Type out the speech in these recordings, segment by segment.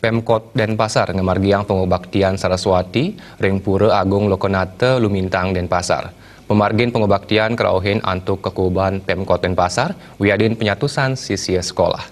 Pemkot Denpasar ngemargiang pengobaktian Saraswati, ring Pura Agung Lokonate Lumintang Denpasar. Pemargin pengobaktian kerauhin antuk kekuban Pemkot Denpasar, wiadin penyatusan sisia sekolah.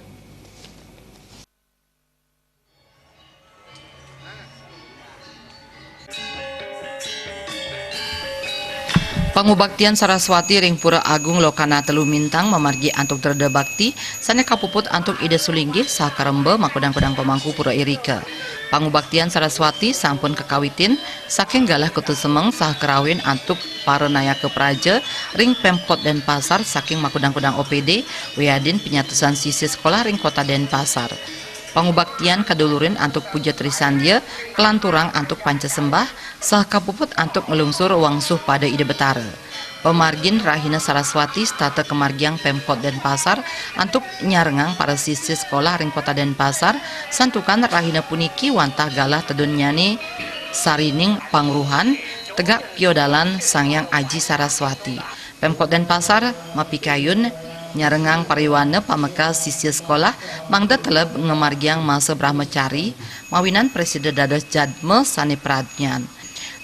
Pangubaktian Saraswati ring Pura Agung Lokanate Lumintang memargi antuk terda bakti sane kapuput antuk ide sulinggih sah karembe makudang-kudang pemangku Pura Irika. Pangubaktian Saraswati sampun kekawitin saking galah kutu semeng sah kerawin antuk para nayake praja ring Pemkot Denpasar saking makudang-kudang OPD wiadin penyatusan sisi sekolah ring kota Denpasar. Pangubaktian kadulurin antuk puja Trisandia, kelanturang antuk pancasembah, sah kapuput antuk ngelungsur wangsuh pada ide betara. Pemargin Rahina Saraswati stata kemargiang Pemkot Denpasar antuk nyarengang para siswa sekolah ring kota Denpasar, santukan Rahina puniki wantah galah tedun nyani sarining pangruhan tegak piodalan Sangyang Aji Saraswati. Pemkot Denpasar mapikayun nyarengang pariwana pameka sisya sekolah mangda teleb ngemargiang masa brahmacari mawinan presiden dados jadme sani pradnyan.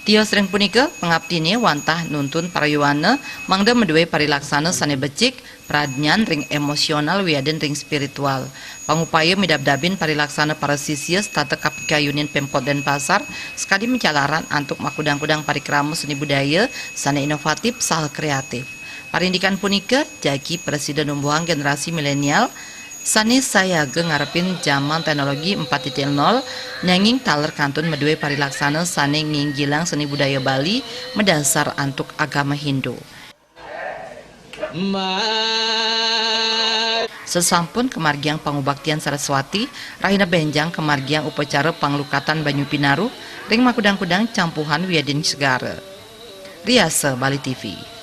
Tios ring punika pengabdine wantah nuntun pariwana mangda meduwe parilaksana sani becik pradnyan ring emosional wiaden ring spiritual. Pangupaya midabdabin parilaksana para sisya stata kapikayunin Pemkot Denpasar sekali mencalaran antuk makudang-kudang parikrama seni budaya sani inovatif saha kreatif. Parindikan punika jagi Presiden Numbuhang generasi milenial sani saya ngarepin zaman teknologi 4.0 nyanging taler kantun meduwe parilaksana sani nginggilang seni budaya Bali mendasar antuk agama Hindu. Sesampun kemargiang pangubaktian Saraswati, Rahina benjang kemargiang upacara panglukatan Banyu Pinaru ring makudang-kudang campuhan wiadin segara. Riasa Bali TV.